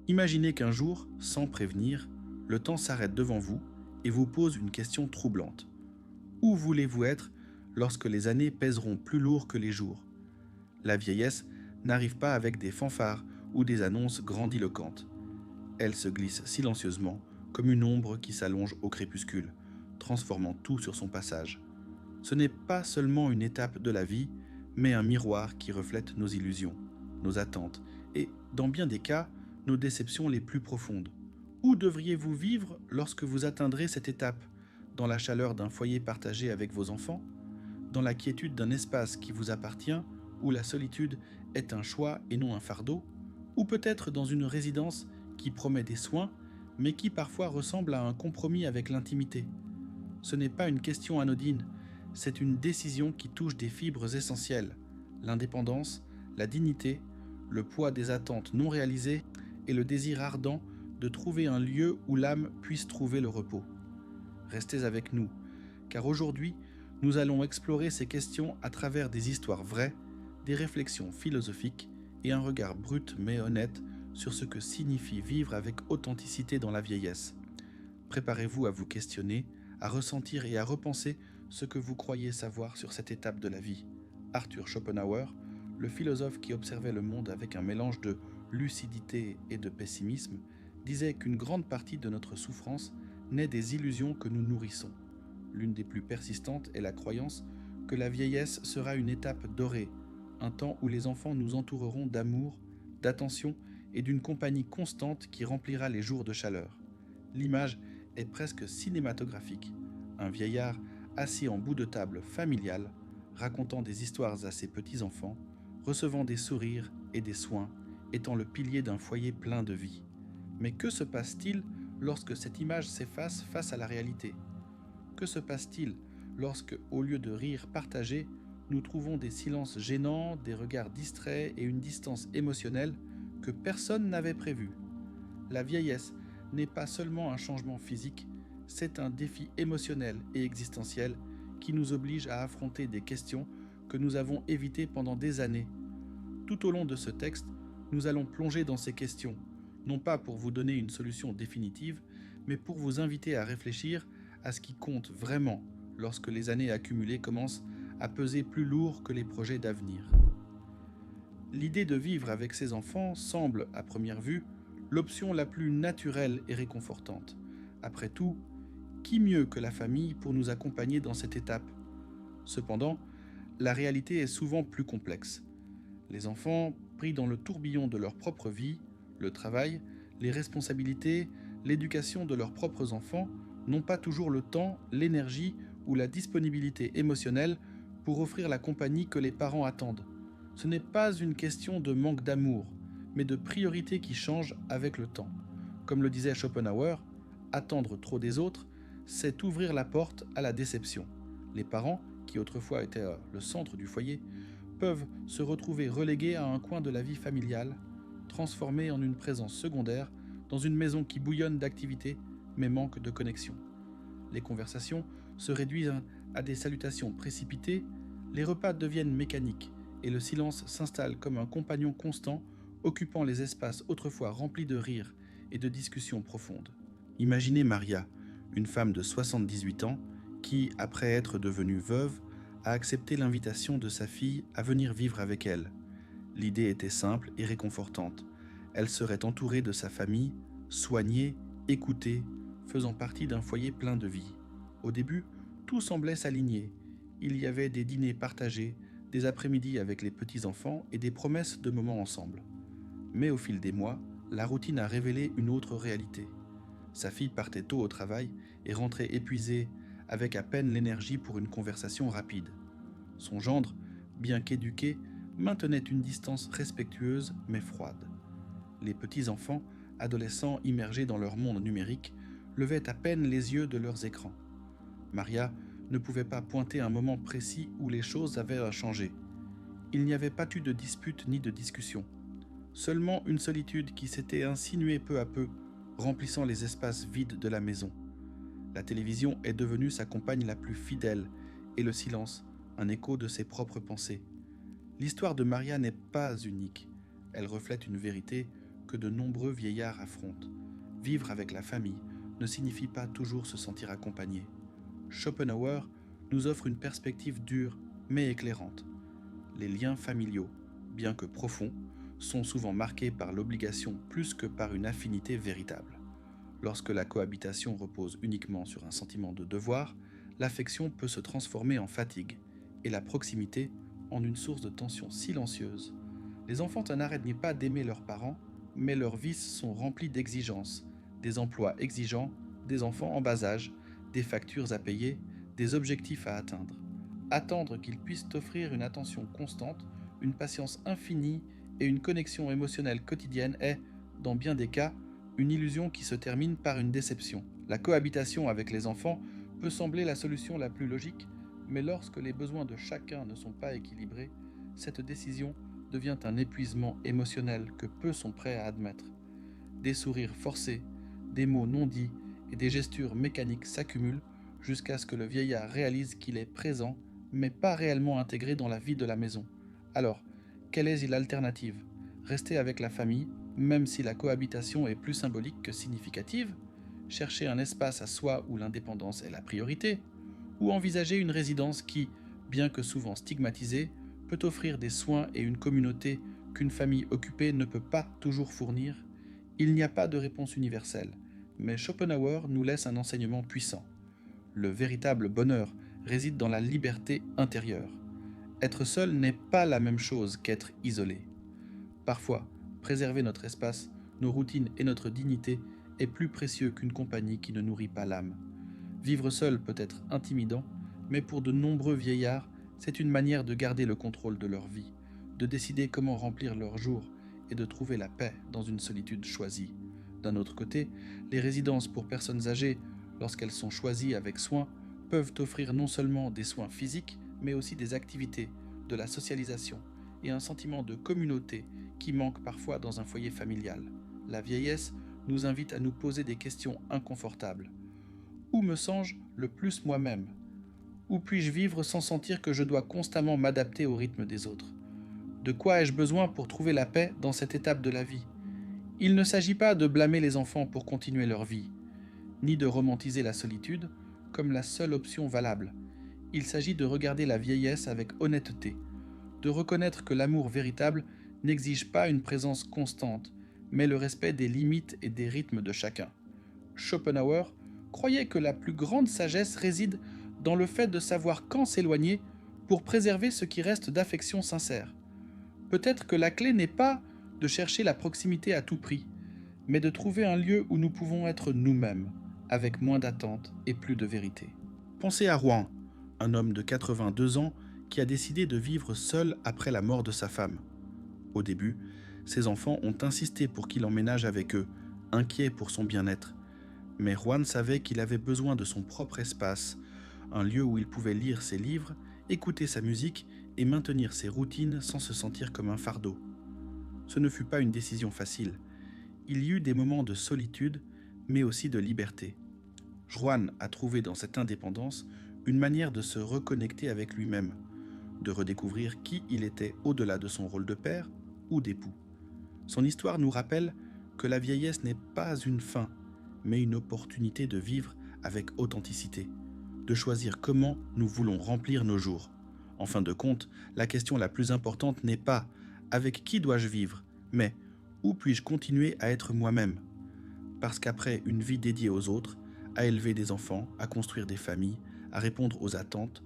Imaginez qu'un jour, sans prévenir, le temps s'arrête devant vous et vous pose une question troublante. Où voulez-vous être lorsque les années pèseront plus lourd que les jours ? La vieillesse n'arrive pas avec des fanfares ou des annonces grandiloquentes. Elle se glisse silencieusement comme une ombre qui s'allonge au crépuscule, transformant tout sur son passage. Ce n'est pas seulement une étape de la vie, mais un miroir qui reflète nos illusions, nos attentes et, dans bien des cas, nos déceptions les plus profondes. Où devriez-vous vivre lorsque vous atteindrez cette étape ? Dans la chaleur d'un foyer partagé avec vos enfants ? Dans la quiétude d'un espace qui vous appartient, où la solitude est un choix et non un fardeau ? Ou peut-être dans une résidence qui promet des soins, mais qui parfois ressemble à un compromis avec l'intimité ? Ce n'est pas une question anodine, c'est une décision qui touche des fibres essentielles, l'indépendance, la dignité, le poids des attentes non réalisées et le désir ardent de trouver un lieu où l'âme puisse trouver le repos. Restez avec nous, car aujourd'hui, nous allons explorer ces questions à travers des histoires vraies, des réflexions philosophiques et un regard brut mais honnête sur ce que signifie vivre avec authenticité dans la vieillesse. Préparez-vous à vous questionner, à ressentir et à repenser ce que vous croyez savoir sur cette étape de la vie. Arthur Schopenhauer, le philosophe qui observait le monde avec un mélange de lucidité et de pessimisme, disait qu'une grande partie de notre souffrance naît des illusions que nous nourrissons. L'une des plus persistantes est la croyance que la vieillesse sera une étape dorée, un temps où les enfants nous entoureront d'amour, d'attention et d'une compagnie constante qui remplira les jours de chaleur. L'image est presque cinématographique. Un vieillard assis en bout de table familial, racontant des histoires à ses petits-enfants, recevant des sourires et des soins, étant le pilier d'un foyer plein de vie. Mais que se passe-t-il lorsque cette image s'efface face à la réalité ? Que se passe-t-il lorsque, au lieu de rire partagé, nous trouvons des silences gênants, des regards distraits et une distance émotionnelle que personne n'avait prévue ? La vieillesse n'est pas seulement un changement physique, c'est un défi émotionnel et existentiel qui nous oblige à affronter des questions que nous avons évitées pendant des années. Tout au long de ce texte, nous allons plonger dans ces questions, non pas pour vous donner une solution définitive, mais pour vous inviter à réfléchir à ce qui compte vraiment lorsque les années accumulées commencent à peser plus lourd que les projets d'avenir. L'idée de vivre avec ses enfants semble, à première vue, l'option la plus naturelle et réconfortante. Après tout, qui mieux que la famille pour nous accompagner dans cette étape ? Cependant, la réalité est souvent plus complexe. Les enfants, pris dans le tourbillon de leur propre vie, le travail, les responsabilités, l'éducation de leurs propres enfants, n'ont pas toujours le temps, l'énergie ou la disponibilité émotionnelle pour offrir la compagnie que les parents attendent. Ce n'est pas une question de manque d'amour, mais de priorités qui changent avec le temps. Comme le disait Schopenhauer, attendre trop des autres, c'est ouvrir la porte à la déception. Les parents, qui autrefois étaient le centre du foyer, peuvent se retrouver relégués à un coin de la vie familiale, transformés en une présence secondaire dans une maison qui bouillonne d'activité mais manque de connexion. Les conversations se réduisent à des salutations précipitées, les repas deviennent mécaniques et le silence s'installe comme un compagnon constant occupant les espaces autrefois remplis de rires et de discussions profondes. Imaginez Maria, une femme de 78 ans qui, après être devenue veuve, a accepté l'invitation de sa fille à venir vivre avec elle. L'idée était simple et réconfortante. Elle serait entourée de sa famille, soignée, écoutée, faisant partie d'un foyer plein de vie. Au début, tout semblait s'aligner. Il y avait des dîners partagés, des après-midi avec les petits-enfants et des promesses de moments ensemble. Mais au fil des mois, la routine a révélé une autre réalité. Sa fille partait tôt au travail et rentrait épuisée, avec à peine l'énergie pour une conversation rapide. Son gendre, bien qu'éduqué, maintenait une distance respectueuse mais froide. Les petits-enfants, adolescents immergés dans leur monde numérique, levaient à peine les yeux de leurs écrans. Maria ne pouvait pas pointer un moment précis où les choses avaient changé. Il n'y avait pas eu de dispute ni de discussion. Seulement une solitude qui s'était insinuée peu à peu, remplissant les espaces vides de la maison. La télévision est devenue sa compagne la plus fidèle, et le silence, un écho de ses propres pensées. L'histoire de Maria n'est pas unique. Elle reflète une vérité que de nombreux vieillards affrontent. Vivre avec la famille ne signifie pas toujours se sentir accompagné. Schopenhauer nous offre une perspective dure mais éclairante. Les liens familiaux, bien que profonds, sont souvent marqués par l'obligation plus que par une affinité véritable. Lorsque la cohabitation repose uniquement sur un sentiment de devoir, l'affection peut se transformer en fatigue et la proximité en une source de tension silencieuse. Les enfants n'arrêtent pas d'aimer leurs parents, mais leurs vices sont remplis d'exigences, des emplois exigeants, des enfants en bas âge, des factures à payer, des objectifs à atteindre. Attendre qu'ils puissent t'offrir une attention constante, une patience infinie et une connexion émotionnelle quotidienne est, dans bien des cas, une illusion qui se termine par une déception. La cohabitation avec les enfants peut sembler la solution la plus logique, mais lorsque les besoins de chacun ne sont pas équilibrés, cette décision devient un épuisement émotionnel que peu sont prêts à admettre. Des sourires forcés, des mots non dits et des gestures mécaniques s'accumulent jusqu'à ce que le vieillard réalise qu'il est présent, mais pas réellement intégré dans la vie de la maison. Alors, quelle est l'alternative ? Rester avec la famille, même si la cohabitation est plus symbolique que significative ? Chercher un espace à soi où l'indépendance est la priorité ? Ou envisager une résidence qui, bien que souvent stigmatisée, peut offrir des soins et une communauté qu'une famille occupée ne peut pas toujours fournir ? Il n'y a pas de réponse universelle, mais Schopenhauer nous laisse un enseignement puissant. Le véritable bonheur réside dans la liberté intérieure. Être seul n'est pas la même chose qu'être isolé. Parfois, préserver notre espace, nos routines et notre dignité est plus précieux qu'une compagnie qui ne nourrit pas l'âme. Vivre seul peut être intimidant, mais pour de nombreux vieillards, c'est une manière de garder le contrôle de leur vie, de décider comment remplir leurs jours et de trouver la paix dans une solitude choisie. D'un autre côté, les résidences pour personnes âgées, lorsqu'elles sont choisies avec soin, peuvent offrir non seulement des soins physiques, mais aussi des activités, de la socialisation et un sentiment de communauté qui manque parfois dans un foyer familial. La vieillesse nous invite à nous poser des questions inconfortables. Où me sens-je le plus moi-même ? Où puis-je vivre sans sentir que je dois constamment m'adapter au rythme des autres ? De quoi ai-je besoin pour trouver la paix dans cette étape de la vie ? Il ne s'agit pas de blâmer les enfants pour continuer leur vie, ni de romantiser la solitude comme la seule option valable. Il s'agit de regarder la vieillesse avec honnêteté, de reconnaître que l'amour véritable n'exige pas une présence constante, mais le respect des limites et des rythmes de chacun. Schopenhauer croyait que la plus grande sagesse réside dans le fait de savoir quand s'éloigner pour préserver ce qui reste d'affection sincère. Peut-être que la clé n'est pas de chercher la proximité à tout prix, mais de trouver un lieu où nous pouvons être nous-mêmes, avec moins d'attente et plus de vérité. Pensez à Juan, un homme de 82 ans qui a décidé de vivre seul après la mort de sa femme. Au début, ses enfants ont insisté pour qu'il emménage avec eux, inquiets pour son bien-être. Mais Juan savait qu'il avait besoin de son propre espace, un lieu où il pouvait lire ses livres, écouter sa musique et maintenir ses routines sans se sentir comme un fardeau. Ce ne fut pas une décision facile. Il y eut des moments de solitude, mais aussi de liberté. Juan a trouvé dans cette indépendance une manière de se reconnecter avec lui-même, de redécouvrir qui il était au-delà de son rôle de père ou d'époux. Son histoire nous rappelle que la vieillesse n'est pas une fin, mais une opportunité de vivre avec authenticité, de choisir comment nous voulons remplir nos jours. En fin de compte, la question la plus importante n'est pas « avec qui dois-je vivre ?», mais « où puis-je continuer à être moi-même ?» Parce qu'après une vie dédiée aux autres, à élever des enfants, à construire des familles, à répondre aux attentes,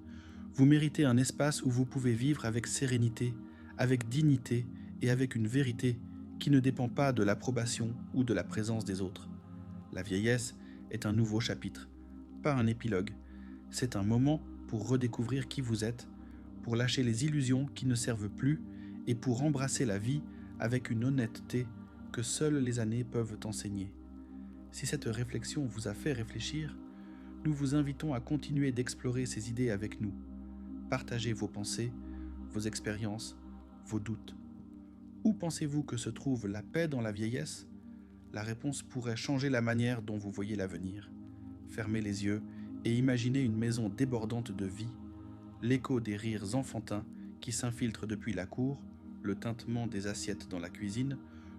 vous méritez un espace où vous pouvez vivre avec sérénité, avec dignité et avec une vérité qui ne dépend pas de l'approbation ou de la présence des autres. La vieillesse est un nouveau chapitre, pas un épilogue. C'est un moment pour redécouvrir qui vous êtes, pour lâcher les illusions qui ne servent plus et pour embrasser la vie avec une honnêteté que seules les années peuvent enseigner. Si cette réflexion vous a fait réfléchir, nous vous invitons à continuer d'explorer ces idées avec nous. Partagez vos pensées, vos expériences, vos doutes. Où pensez-vous que se trouve la paix dans la vieillesse ? La réponse pourrait changer la manière dont vous voyez l'avenir. Fermez les yeux et imaginez une maison débordante de vie, l'écho des rires enfantins qui s'infiltrent depuis la cour, le tintement des assiettes dans la cuisine,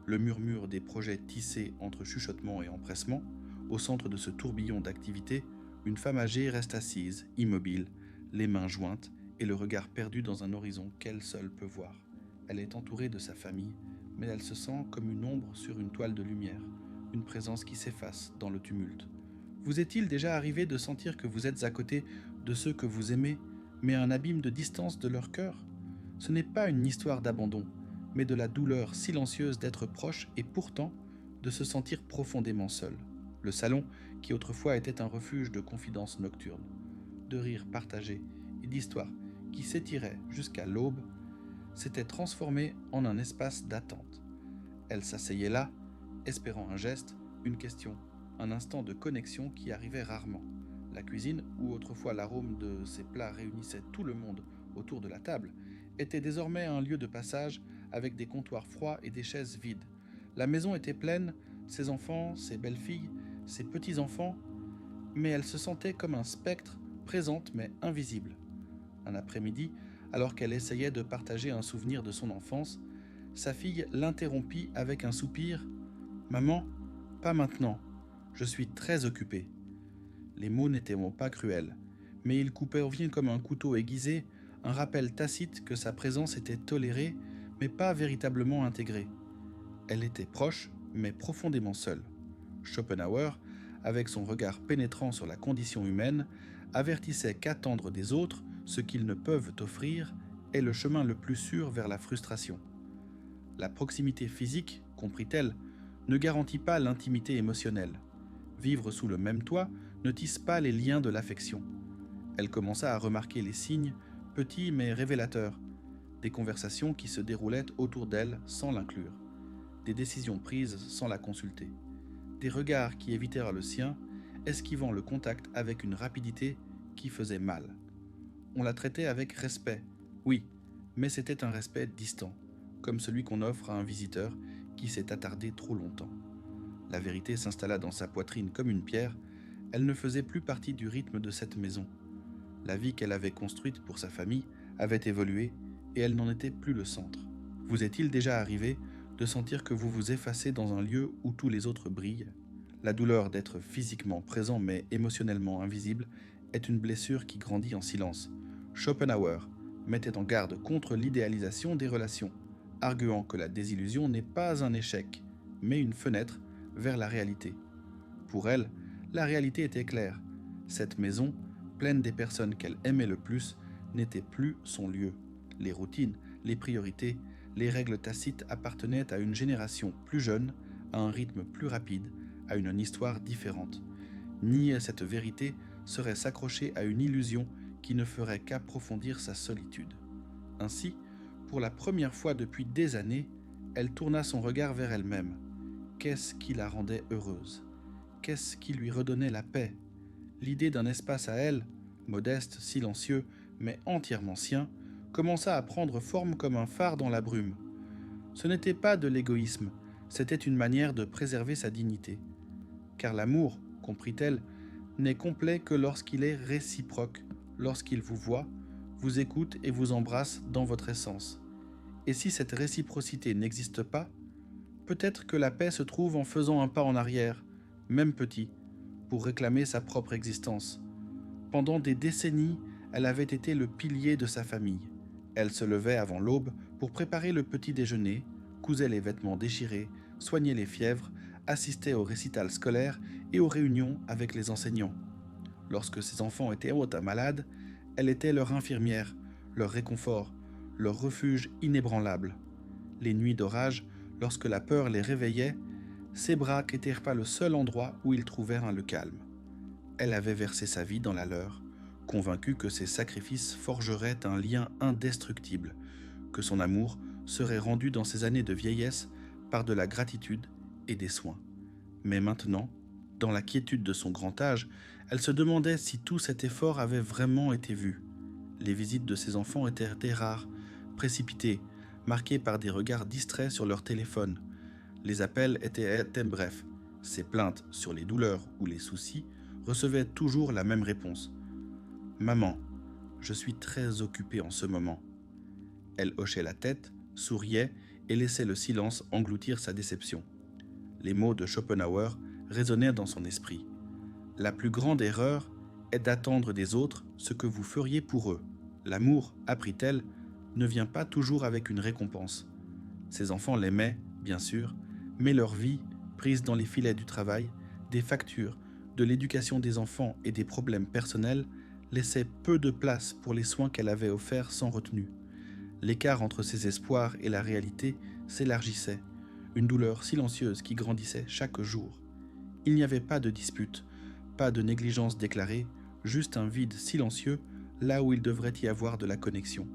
le murmure des projets tissés entre chuchotement et empressement. Au centre de ce tourbillon d'activité, une femme âgée reste assise, immobile, les mains jointes et le regard perdu dans un horizon qu'elle seule peut voir. Elle est entourée de sa famille, mais elle se sent comme une ombre sur une toile de lumière, une présence qui s'efface dans le tumulte. Vous est-il déjà arrivé de sentir que vous êtes à côté de ceux que vous aimez, mais à un abîme de distance de leur cœur ? Ce n'est pas une histoire d'abandon, mais de la douleur silencieuse d'être proche et pourtant de se sentir profondément seul. Le salon, qui autrefois était un refuge de confidences nocturnes, de rires partagés et d'histoires qui s'étiraient jusqu'à l'aube, s'était transformé en un espace d'attente. Elle s'asseyait là, espérant un geste, une question, un instant de connexion qui arrivait rarement. La cuisine, où autrefois l'arôme de ses plats réunissait tout le monde autour de la table, était désormais un lieu de passage avec des comptoirs froids et des chaises vides. La maison était pleine, ses enfants, ses belles-filles, ses petits-enfants, mais elle se sentait comme un spectre, présente mais invisible. Un après-midi, alors qu'elle essayait de partager un souvenir de son enfance, sa fille l'interrompit avec un soupir. « Maman, pas maintenant, je suis très occupée. » Les mots n'étaient pas cruels, mais ils coupaient bien comme un couteau aiguisé, un rappel tacite que sa présence était tolérée, mais pas véritablement intégrée. Elle était proche, mais profondément seule. Schopenhauer, avec son regard pénétrant sur la condition humaine, avertissait qu'attendre des autres ce qu'ils ne peuvent offrir est le chemin le plus sûr vers la frustration. La proximité physique, comprit-elle, ne garantit pas l'intimité émotionnelle. Vivre sous le même toit ne tisse pas les liens de l'affection. Elle commença à remarquer les signes, petits mais révélateurs, des conversations qui se déroulaient autour d'elle sans l'inclure, des décisions prises sans la consulter, des regards qui évitèrent le sien, esquivant le contact avec une rapidité qui faisait mal. On la traitait avec respect, oui, mais c'était un respect distant, comme celui qu'on offre à un visiteur qui s'est attardé trop longtemps. La vérité s'installa dans sa poitrine comme une pierre, elle ne faisait plus partie du rythme de cette maison. La vie qu'elle avait construite pour sa famille avait évolué et elle n'en était plus le centre. Vous est-il déjà arrivé de sentir que vous vous effacez dans un lieu où tous les autres brillent ? La douleur d'être physiquement présent mais émotionnellement invisible est une blessure qui grandit en silence. Schopenhauer mettait en garde contre l'idéalisation des relations, arguant que la désillusion n'est pas un échec, mais une fenêtre vers la réalité. Pour elle, la réalité était claire. Cette maison, pleine des personnes qu'elle aimait le plus, n'était plus son lieu. Les routines, les priorités, les règles tacites appartenaient à une génération plus jeune, à un rythme plus rapide, à une histoire différente. Nier cette vérité serait s'accrocher à une illusion qui ne ferait qu'approfondir sa solitude. Ainsi, pour la première fois depuis des années, elle tourna son regard vers elle-même. Qu'est-ce qui la rendait heureuse ? Qu'est-ce qui lui redonnait la paix ? L'idée d'un espace à elle, modeste, silencieux, mais entièrement sien, commença à prendre forme comme un phare dans la brume. Ce n'était pas de l'égoïsme, c'était une manière de préserver sa dignité. Car l'amour, comprit-elle, n'est complet que lorsqu'il est réciproque, lorsqu'il vous voit, vous écoute et vous embrasse dans votre essence. Et si cette réciprocité n'existe pas, peut-être que la paix se trouve en faisant un pas en arrière, même petit, pour réclamer sa propre existence. Pendant des décennies, elle avait été le pilier de sa famille. Elle se levait avant l'aube pour préparer le petit déjeuner, cousait les vêtements déchirés, soignait les fièvres, assistait aux récitals scolaires et aux réunions avec les enseignants. Lorsque ses enfants étaient malades, elle était leur infirmière, leur réconfort, leur refuge inébranlable. Les nuits d'orage, lorsque la peur les réveillait, ses bras n'étaient pas le seul endroit où ils trouvèrent le calme. Elle avait versé sa vie dans la leur, convaincue que ses sacrifices forgeraient un lien indestructible, que son amour serait rendu dans ses années de vieillesse par de la gratitude et des soins. Mais maintenant, dans la quiétude de son grand âge, elle se demandait si tout cet effort avait vraiment été vu. Les visites de ses enfants étaient rares, précipitées, marquées par des regards distraits sur leur téléphone. Les appels étaient brefs. Ses plaintes sur les douleurs ou les soucis recevaient toujours la même réponse. « Maman, je suis très occupée en ce moment. » Elle hochait la tête, souriait et laissait le silence engloutir sa déception. Les mots de Schopenhauer résonnèrent dans son esprit. La plus grande erreur est d'attendre des autres ce que vous feriez pour eux. L'amour, apprit-elle, ne vient pas toujours avec une récompense. Ses enfants l'aimaient, bien sûr, mais leur vie, prise dans les filets du travail, des factures, de l'éducation des enfants et des problèmes personnels, laissait peu de place pour les soins qu'elle avait offerts sans retenue. L'écart entre ses espoirs et la réalité s'élargissait, une douleur silencieuse qui grandissait chaque jour. Il n'y avait pas de dispute, pas de négligence déclarée, juste un vide silencieux là où il devrait y avoir de la connexion.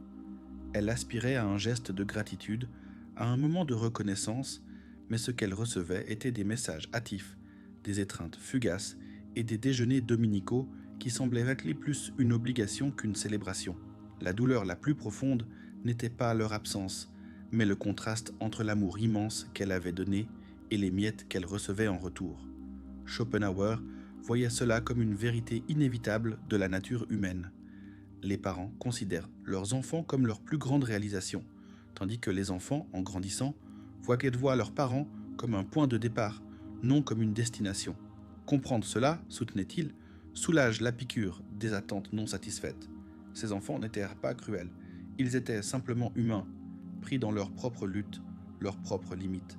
Elle aspirait à un geste de gratitude, à un moment de reconnaissance, mais ce qu'elle recevait étaient des messages hâtifs, des étreintes fugaces et des déjeuners dominicaux qui semblaient régler plus une obligation qu'une célébration. La douleur la plus profonde n'était pas leur absence, mais le contraste entre l'amour immense qu'elle avait donné et les miettes qu'elle recevait en retour. Schopenhauer voyait cela comme une vérité inévitable de la nature humaine. Les parents considèrent leurs enfants comme leur plus grande réalisation, tandis que les enfants, en grandissant, voient leurs parents comme un point de départ, non comme une destination. Comprendre cela, soutenait-il, soulage la piqûre des attentes non satisfaites. Ces enfants n'étaient pas cruels, ils étaient simplement humains, pris dans leur propre lutte, leurs propres limites.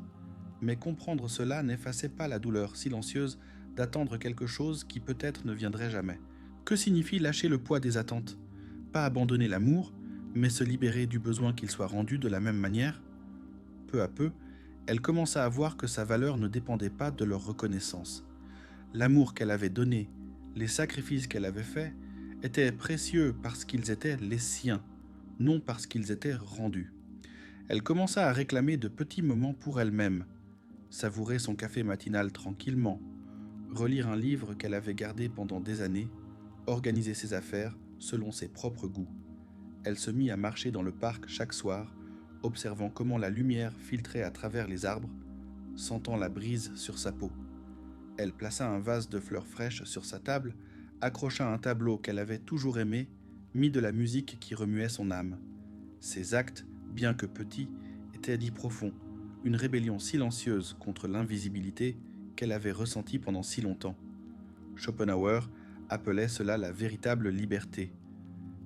Mais comprendre cela n'effaçait pas la douleur silencieuse d'attendre quelque chose qui peut-être ne viendrait jamais. Que signifie lâcher le poids des attentes ? Pas abandonner l'amour, mais se libérer du besoin qu'il soit rendu de la même manière ? Peu à peu, elle commença à voir que sa valeur ne dépendait pas de leur reconnaissance. L'amour qu'elle avait donné, les sacrifices qu'elle avait faits, étaient précieux parce qu'ils étaient les siens, non parce qu'ils étaient rendus. Elle commença à réclamer de petits moments pour elle-même, savourer son café matinal tranquillement, relire un livre qu'elle avait gardé pendant des années, organiser ses affaires selon ses propres goûts. Elle se mit à marcher dans le parc chaque soir, observant comment la lumière filtrait à travers les arbres, sentant la brise sur sa peau. Elle plaça un vase de fleurs fraîches sur sa table, accrocha un tableau qu'elle avait toujours aimé, mit de la musique qui remuait son âme. Ses actes, bien que petits, étaient dits profonds, une rébellion silencieuse contre l'invisibilité qu'elle avait ressentie pendant si longtemps. Schopenhauer appelait cela la véritable liberté,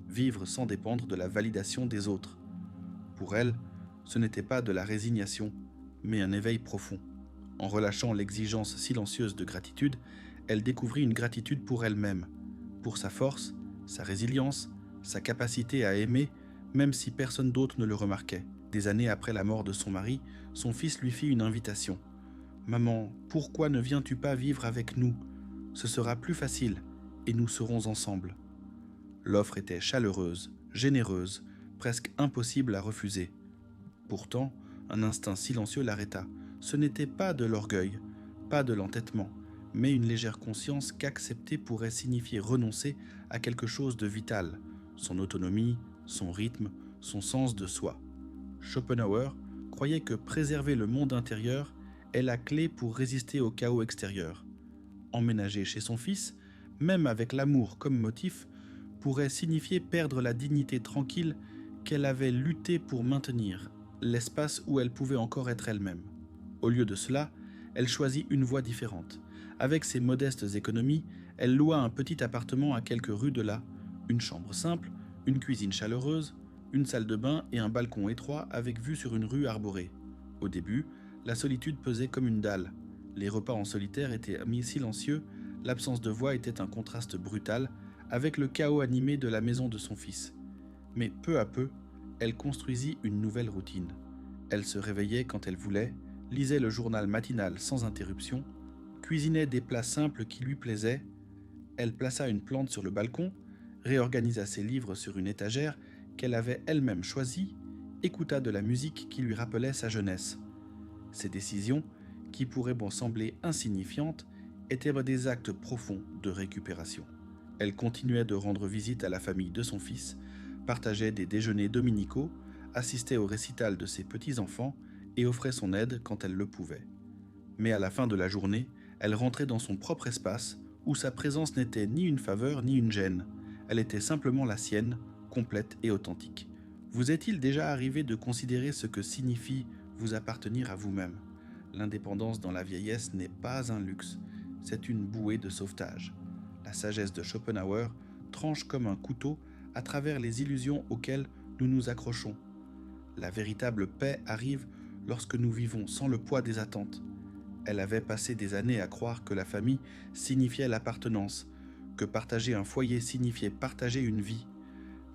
vivre sans dépendre de la validation des autres. Pour elle, ce n'était pas de la résignation, mais un éveil profond. En relâchant l'exigence silencieuse de gratitude, elle découvrit une gratitude pour elle-même, pour sa force, sa résilience, sa capacité à aimer, même si personne d'autre ne le remarquait. Des années après la mort de son mari, son fils lui fit une invitation. « Maman, pourquoi ne viens-tu pas vivre avec nous ? Ce sera plus facile, et nous serons ensemble. » L'offre était chaleureuse, généreuse, presque impossible à refuser. Pourtant, un instinct silencieux l'arrêta. Ce n'était pas de l'orgueil, pas de l'entêtement, mais une légère conscience qu'accepter pourrait signifier renoncer à quelque chose de vital, son autonomie, son rythme, son sens de soi. Schopenhauer croyait que préserver le monde intérieur est la clé pour résister au chaos extérieur. Emménager chez son fils, même avec l'amour comme motif, pourrait signifier perdre la dignité tranquille qu'elle avait lutté pour maintenir, l'espace où elle pouvait encore être elle-même. Au lieu de cela, elle choisit une voie différente. Avec ses modestes économies, elle loua un petit appartement à quelques rues de là, une chambre simple, une cuisine chaleureuse, une salle de bain et un balcon étroit avec vue sur une rue arborée. Au début, la solitude pesait comme une dalle. Les repas en solitaire étaient silencieux, l'absence de voix était un contraste brutal avec le chaos animé de la maison de son fils. Mais peu à peu, elle construisit une nouvelle routine. Elle se réveillait quand elle voulait, lisait le journal matinal sans interruption, cuisinait des plats simples qui lui plaisaient. Elle plaça une plante sur le balcon, réorganisa ses livres sur une étagère qu'elle avait elle-même choisie, écouta de la musique qui lui rappelait sa jeunesse. Ces décisions, qui pourraient sembler insignifiantes, étaient des actes profonds de récupération. Elle continuait de rendre visite à la famille de son fils, partageait des déjeuners dominicaux, assistait au récital de ses petits-enfants et offrait son aide quand elle le pouvait. Mais à la fin de la journée, elle rentrait dans son propre espace où sa présence n'était ni une faveur ni une gêne. Elle était simplement la sienne, complète et authentique. Vous est-il déjà arrivé de considérer ce que signifie vous appartenir à vous-même. L'indépendance dans la vieillesse n'est pas un luxe, c'est une bouée de sauvetage. La sagesse de Schopenhauer tranche comme un couteau à travers les illusions auxquelles nous nous accrochons. La véritable paix arrive lorsque nous vivons sans le poids des attentes. Elle avait passé des années à croire que la famille signifiait l'appartenance, que partager un foyer signifiait partager une vie.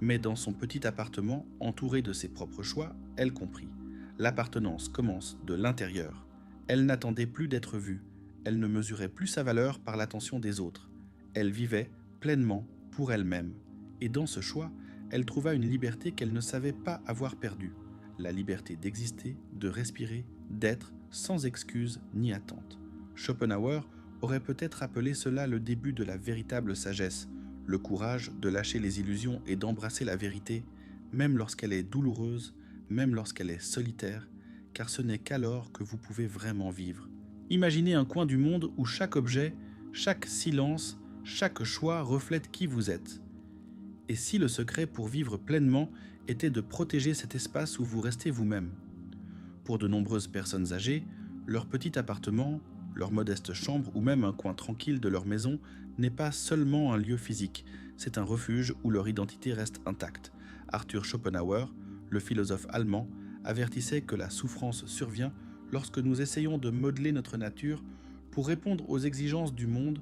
Mais dans son petit appartement, entouré de ses propres choix, elle comprit. L'appartenance commence de l'intérieur. Elle n'attendait plus d'être vue. Elle ne mesurait plus sa valeur par l'attention des autres. Elle vivait pleinement pour elle-même. Et dans ce choix, elle trouva une liberté qu'elle ne savait pas avoir perdue. La liberté d'exister, de respirer, d'être, sans excuse ni attente. Schopenhauer aurait peut-être appelé cela le début de la véritable sagesse, le courage de lâcher les illusions et d'embrasser la vérité, même lorsqu'elle est douloureuse, même lorsqu'elle est solitaire, car ce n'est qu'alors que vous pouvez vraiment vivre. Imaginez un coin du monde où chaque objet, chaque silence, chaque choix reflète qui vous êtes. Et si le secret pour vivre pleinement était de protéger cet espace où vous restez vous-même? Pour de nombreuses personnes âgées, leur petit appartement, leur modeste chambre ou même un coin tranquille de leur maison n'est pas seulement un lieu physique, c'est un refuge où leur identité reste intacte. Arthur Schopenhauer, le philosophe allemand, avertissait que la souffrance survient lorsque nous essayons de modeler notre nature pour répondre aux exigences du monde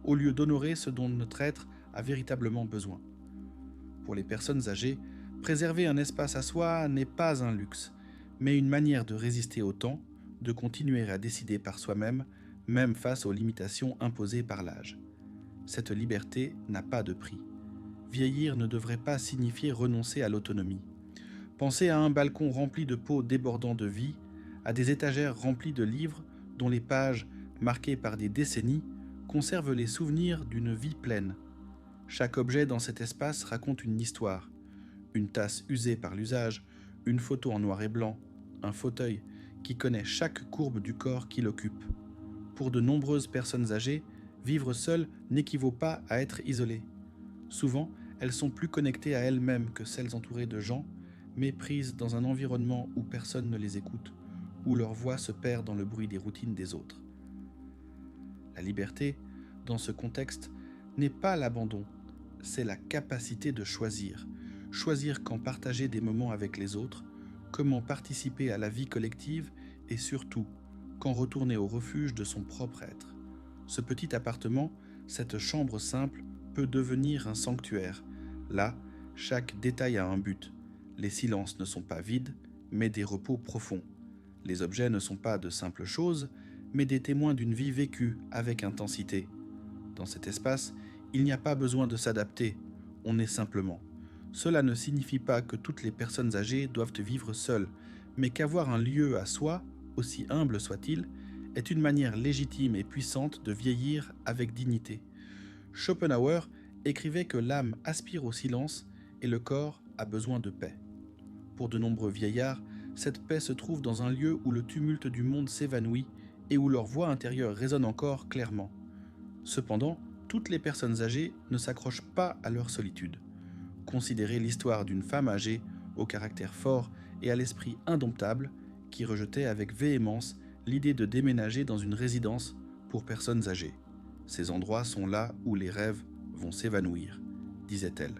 au lieu d'honorer ce dont notre être a véritablement besoin. Pour les personnes âgées, préserver un espace à soi n'est pas un luxe, mais une manière de résister au temps, de continuer à décider par soi-même, même face aux limitations imposées par l'âge. Cette liberté n'a pas de prix. Vieillir ne devrait pas signifier renoncer à l'autonomie. Pensez à un balcon rempli de pots débordant de vie, à des étagères remplies de livres dont les pages, marquées par des décennies, conservent les souvenirs d'une vie pleine. Chaque objet dans cet espace raconte une histoire. Une tasse usée par l'usage, une photo en noir et blanc, un fauteuil qui connaît chaque courbe du corps qui l'occupe. Pour de nombreuses personnes âgées, vivre seule n'équivaut pas à être isolée. Souvent, elles sont plus connectées à elles-mêmes que celles entourées de gens, mais prises dans un environnement où personne ne les écoute, où leur voix se perd dans le bruit des routines des autres. La liberté, dans ce contexte, n'est pas l'abandon, c'est la capacité de choisir. Choisir quand partager des moments avec les autres, comment participer à la vie collective et surtout, quand retourner au refuge de son propre être. Ce petit appartement, cette chambre simple, peut devenir un sanctuaire. Là, chaque détail a un but. Les silences ne sont pas vides, mais des repos profonds. Les objets ne sont pas de simples choses, mais des témoins d'une vie vécue avec intensité. Dans cet espace, il n'y a pas besoin de s'adapter, on est simplement. Cela ne signifie pas que toutes les personnes âgées doivent vivre seules, mais qu'avoir un lieu à soi, aussi humble soit-il, est une manière légitime et puissante de vieillir avec dignité. Schopenhauer écrivait que l'âme aspire au silence et le corps a besoin de paix. Pour de nombreux vieillards, cette paix se trouve dans un lieu où le tumulte du monde s'évanouit et où leur voix intérieure résonne encore clairement. Cependant, toutes les personnes âgées ne s'accrochent pas à leur solitude. Considérez l'histoire d'une femme âgée au caractère fort et à l'esprit indomptable qui rejetait avec véhémence l'idée de déménager dans une résidence pour personnes âgées. Ces endroits sont là où les rêves vont s'évanouir, disait-elle,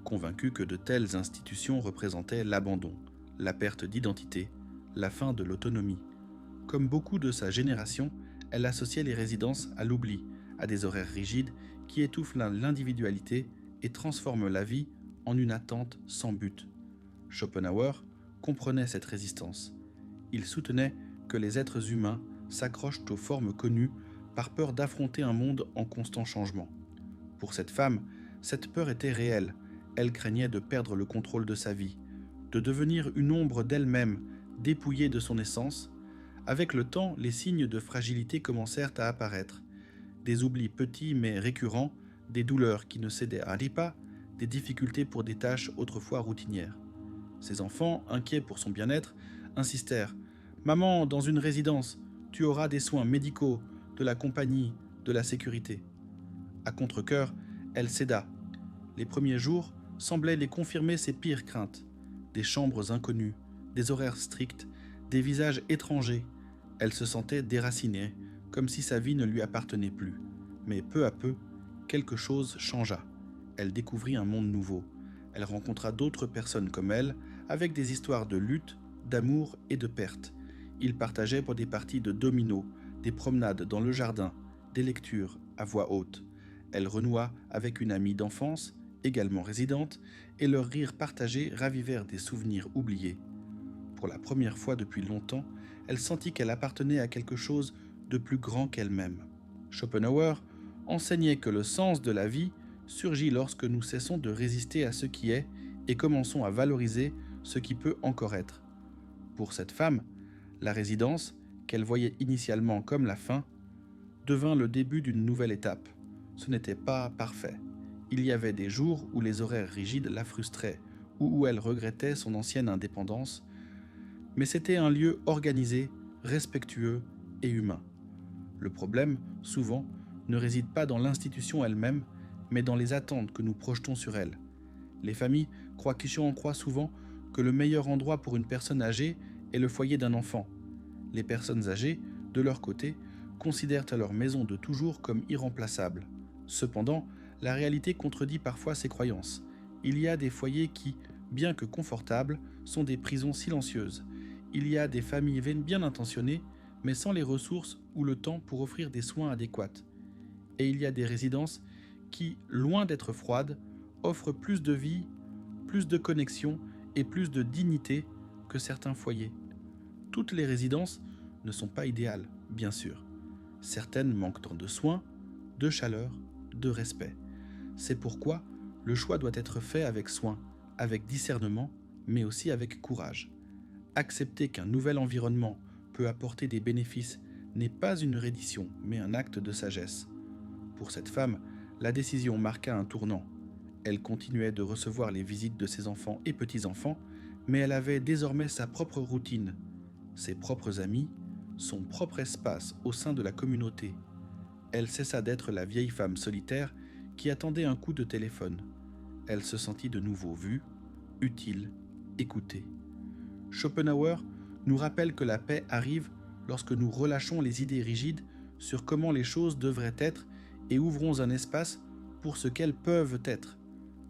convaincue que de telles institutions représentaient l'abandon, la perte d'identité, la fin de l'autonomie. Comme beaucoup de sa génération, elle associait les résidences à l'oubli, à des horaires rigides qui étouffent l'individualité et transforment la vie en une attente sans but. Schopenhauer comprenait cette résistance. Il soutenait que les êtres humains s'accrochent aux formes connues par peur d'affronter un monde en constant changement. Pour cette femme, cette peur était réelle. Elle craignait de perdre le contrôle de sa vie, de devenir une ombre d'elle-même, dépouillée de son essence. Avec le temps, les signes de fragilité commencèrent à apparaître. Des oublis petits mais récurrents, des douleurs qui ne cédaient à pas, des difficultés pour des tâches autrefois routinières. Ses enfants, inquiets pour son bien-être, insistèrent. « Maman, dans une résidence, tu auras des soins médicaux, de la compagnie, de la sécurité. » À contre-cœur, elle céda. Les premiers jours semblaient les confirmer ses pires craintes. Des chambres inconnues, des horaires stricts, des visages étrangers. Elle se sentait déracinée, comme si sa vie ne lui appartenait plus. Mais peu à peu, quelque chose changea. Elle découvrit un monde nouveau. Elle rencontra d'autres personnes comme elle, avec des histoires de lutte, d'amour et de perte. Ils partageaient pour des parties de domino, des promenades dans le jardin, des lectures à voix haute. Elle renoua avec une amie d'enfance, également résidente, et leurs rires partagés ravivèrent des souvenirs oubliés. Pour la première fois depuis longtemps, elle sentit qu'elle appartenait à quelque chose de plus grand qu'elle-même. Schopenhauer enseignait que le sens de la vie surgit lorsque nous cessons de résister à ce qui est et commençons à valoriser ce qui peut encore être. Pour cette femme, la résidence, qu'elle voyait initialement comme la fin, devint le début d'une nouvelle étape. Ce n'était pas parfait. Il y avait des jours où les horaires rigides la frustraient, ou où elle regrettait son ancienne indépendance, mais c'était un lieu organisé, respectueux et humain. Le problème, souvent, ne réside pas dans l'institution elle-même, mais dans les attentes que nous projetons sur elle. Les familles croient souvent que le meilleur endroit pour une personne âgée est le foyer d'un enfant. Les personnes âgées, de leur côté, considèrent leur maison de toujours comme irremplaçable. Cependant, la réalité contredit parfois ces croyances. Il y a des foyers qui, bien que confortables, sont des prisons silencieuses. Il y a des familles bien intentionnées, mais sans les ressources ou le temps pour offrir des soins adéquats. Et il y a des résidences qui, loin d'être froides, offrent plus de vie, plus de connexion et plus de dignité que certains foyers. Toutes les résidences ne sont pas idéales, bien sûr. Certaines manquent tant de soins, de chaleur, de respect. C'est pourquoi le choix doit être fait avec soin, avec discernement, mais aussi avec courage. Accepter qu'un nouvel environnement peut apporter des bénéfices n'est pas une reddition, mais un acte de sagesse. Pour cette femme, la décision marqua un tournant. Elle continuait de recevoir les visites de ses enfants et petits-enfants, mais elle avait désormais sa propre routine, ses propres amis, son propre espace au sein de la communauté. Elle cessa d'être la vieille femme solitaire qui attendait un coup de téléphone. Elle se sentit de nouveau vue, utile, écoutée. Schopenhauer nous rappelle que la paix arrive lorsque nous relâchons les idées rigides sur comment les choses devraient être et ouvrons un espace pour ce qu'elles peuvent être.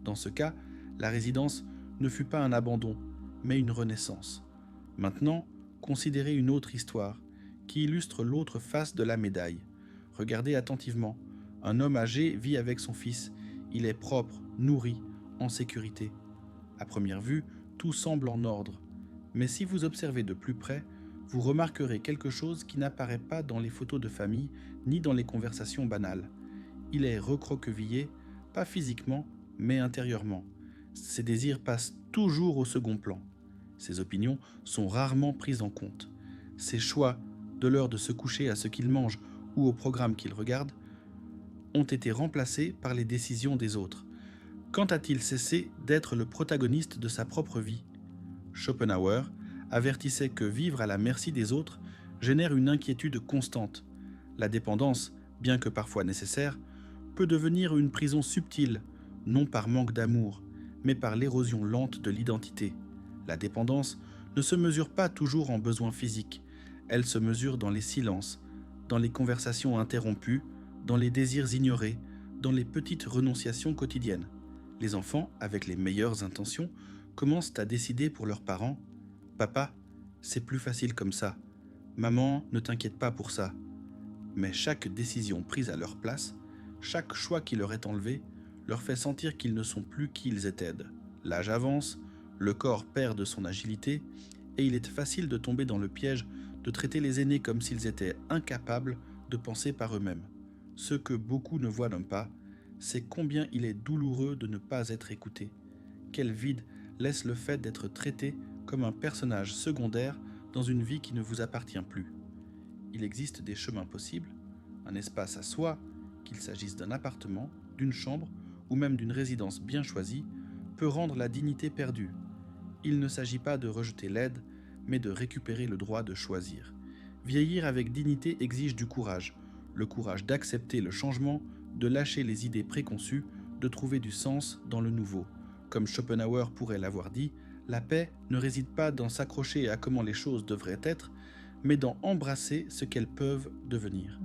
Dans ce cas, la résidence ne fut pas un abandon, mais une renaissance. Maintenant, considérez une autre histoire qui illustre l'autre face de la médaille. Regardez attentivement. Un homme âgé vit avec son fils. Il est propre, nourri, en sécurité. À première vue, tout semble en ordre. Mais si vous observez de plus près, vous remarquerez quelque chose qui n'apparaît pas dans les photos de famille ni dans les conversations banales. Il est recroquevillé, pas physiquement, mais intérieurement. Ses désirs passent toujours au second plan. Ses opinions sont rarement prises en compte. Ses choix, de l'heure de se coucher à ce qu'il mange ou au programme qu'il regarde, ont été remplacés par les décisions des autres. Quand a-t-il cessé d'être le protagoniste de sa propre vie ? Schopenhauer avertissait que vivre à la merci des autres génère une inquiétude constante. La dépendance, bien que parfois nécessaire, peut devenir une prison subtile, non par manque d'amour, mais par l'érosion lente de l'identité. La dépendance ne se mesure pas toujours en besoins physiques, elle se mesure dans les silences, dans les conversations interrompues, dans les désirs ignorés, dans les petites renonciations quotidiennes. Les enfants, avec les meilleures intentions, commencent à décider pour leurs parents « Papa, c'est plus facile comme ça. Maman, ne t'inquiète pas pour ça. » Mais chaque décision prise à leur place, chaque choix qui leur est enlevé, leur fait sentir qu'ils ne sont plus qui ils étaient. L'âge avance, le corps perd de son agilité, et il est facile de tomber dans le piège de traiter les aînés comme s'ils étaient incapables de penser par eux-mêmes. Ce que beaucoup ne voient pas, c'est combien il est douloureux de ne pas être écouté. Quel vide laisse le fait d'être traité comme un personnage secondaire dans une vie qui ne vous appartient plus. Il existe des chemins possibles, un espace à soi, qu'il s'agisse d'un appartement, d'une chambre ou même d'une résidence bien choisie, peut rendre la dignité perdue. Il ne s'agit pas de rejeter l'aide, mais de récupérer le droit de choisir. Vieillir avec dignité exige du courage, le courage d'accepter le changement, de lâcher les idées préconçues, de trouver du sens dans le nouveau. Comme Schopenhauer pourrait l'avoir dit, La paix ne réside pas dans s'accrocher à comment les choses devraient être, mais dans embrasser ce qu'elles peuvent devenir.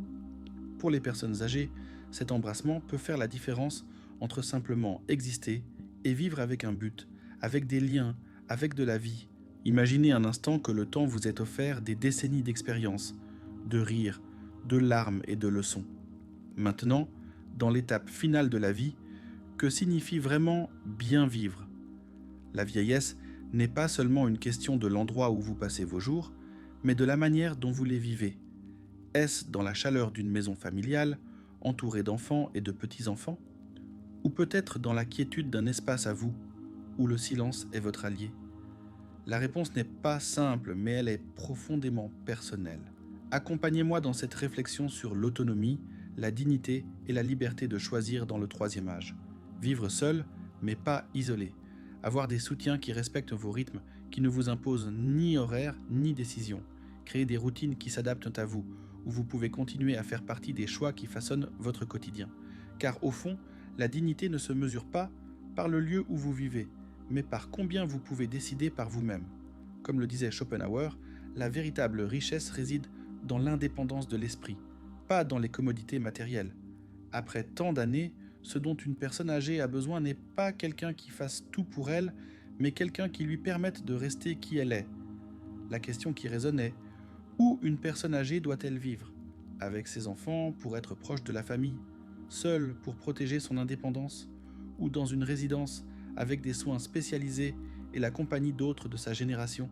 Pour les personnes âgées, cet embrassement peut faire la différence entre simplement exister et vivre avec un but, avec des liens, avec de la vie. Imaginez un instant que le temps vous est offert des décennies d'expérience, de rires, de larmes et de leçons. Maintenant, dans l'étape finale de la vie, que signifie vraiment bien vivre ? La vieillesse n'est pas seulement une question de l'endroit où vous passez vos jours, mais de la manière dont vous les vivez. Est-ce dans la chaleur d'une maison familiale, entourée d'enfants et de petits-enfants ? Ou peut-être dans la quiétude d'un espace à vous, où le silence est votre allié ? La réponse n'est pas simple, mais elle est profondément personnelle. Accompagnez-moi dans cette réflexion sur l'autonomie, la dignité et la liberté de choisir dans le troisième âge. Vivre seul, mais pas isolé. Avoir des soutiens qui respectent vos rythmes, qui ne vous imposent ni horaire ni décision. Créer des routines qui s'adaptent à vous, où vous pouvez continuer à faire partie des choix qui façonnent votre quotidien. Car au fond, la dignité ne se mesure pas par le lieu où vous vivez, mais par combien vous pouvez décider par vous-même. Comme le disait Schopenhauer, la véritable richesse réside dans l'indépendance de l'esprit, pas dans les commodités matérielles. Après tant d'années, ce dont une personne âgée a besoin n'est pas quelqu'un qui fasse tout pour elle, mais quelqu'un qui lui permette de rester qui elle est. La question qui résonne est: où une personne âgée doit-elle vivre ? Avec ses enfants pour être proche de la famille, seule pour protéger son indépendance, ou dans une résidence avec des soins spécialisés et la compagnie d'autres de sa génération ?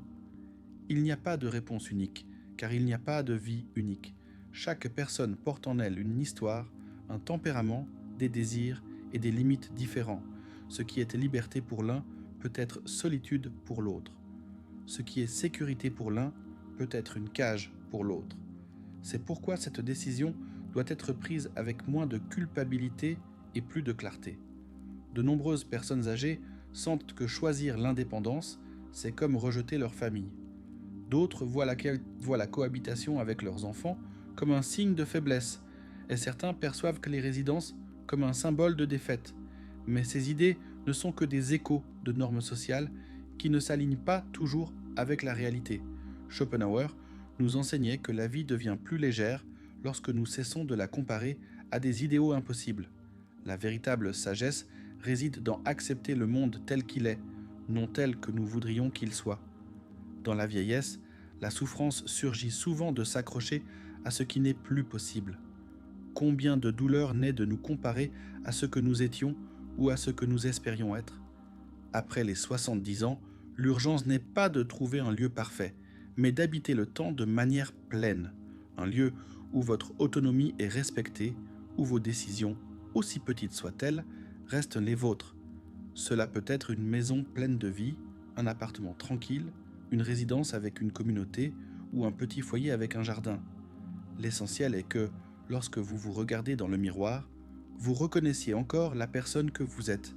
Il n'y a pas de réponse unique, car il n'y a pas de vie unique. Chaque personne porte en elle une histoire, un tempérament, des désirs et des limites différents. Ce qui est liberté pour l'un peut être solitude pour l'autre. Ce qui est sécurité pour l'un peut être une cage pour l'autre. C'est pourquoi cette décision doit être prise avec moins de culpabilité et plus de clarté. De nombreuses personnes âgées sentent que choisir l'indépendance, c'est comme rejeter leur famille. D'autres voient la cohabitation avec leurs enfants comme un signe de faiblesse, et certains perçoivent que les résidences comme un symbole de défaite. Mais ces idées ne sont que des échos de normes sociales qui ne s'alignent pas toujours avec la réalité. Schopenhauer nous enseignait que la vie devient plus légère lorsque nous cessons de la comparer à des idéaux impossibles. La véritable sagesse réside dans accepter le monde tel qu'il est, non tel que nous voudrions qu'il soit. Dans la vieillesse, la souffrance surgit souvent de s'accrocher à ce qui n'est plus possible. Combien de douleur naît de nous comparer à ce que nous étions ou à ce que nous espérions être ? Après les 70 ans, l'urgence n'est pas de trouver un lieu parfait, mais d'habiter le temps de manière pleine. Un lieu où votre autonomie est respectée, où vos décisions, aussi petites soient-elles, restent les vôtres. Cela peut être une maison pleine de vie, un appartement tranquille, une résidence avec une communauté ou un petit foyer avec un jardin. L'essentiel est que, lorsque vous vous regardez dans le miroir, vous reconnaissiez encore la personne que vous êtes.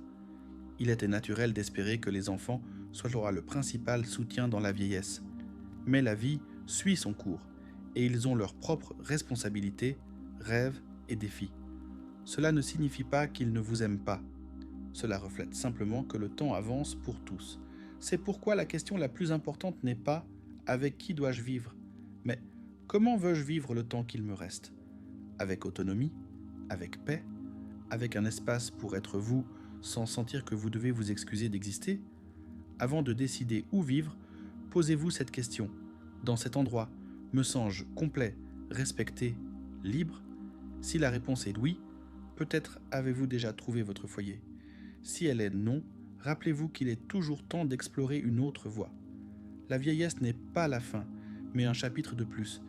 Il était naturel d'espérer que les enfants soient le principal soutien dans la vieillesse. Mais la vie suit son cours, et ils ont leurs propres responsabilités, rêves et défis. Cela ne signifie pas qu'ils ne vous aiment pas. Cela reflète simplement que le temps avance pour tous. C'est pourquoi la question la plus importante n'est pas « avec qui dois-je vivre ?», mais « comment veux-je vivre le temps qu'il me reste ?» Avec autonomie, avec paix, avec un espace pour être vous sans sentir que vous devez vous excuser d'exister. Avant de décider où vivre, posez-vous cette question. Dans cet endroit, me sens-je complet, respecté, libre ? Si la réponse est oui, peut-être avez-vous déjà trouvé votre foyer. Si elle est non, rappelez-vous qu'il est toujours temps d'explorer une autre voie. La vieillesse n'est pas la fin, mais un chapitre de plus,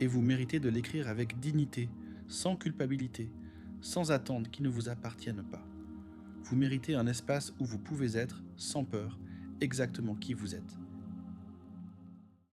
et vous méritez de l'écrire avec dignité, sans culpabilité, sans attendre qu'il ne vous appartienne pas. Vous méritez un espace où vous pouvez être, sans peur, exactement qui vous êtes.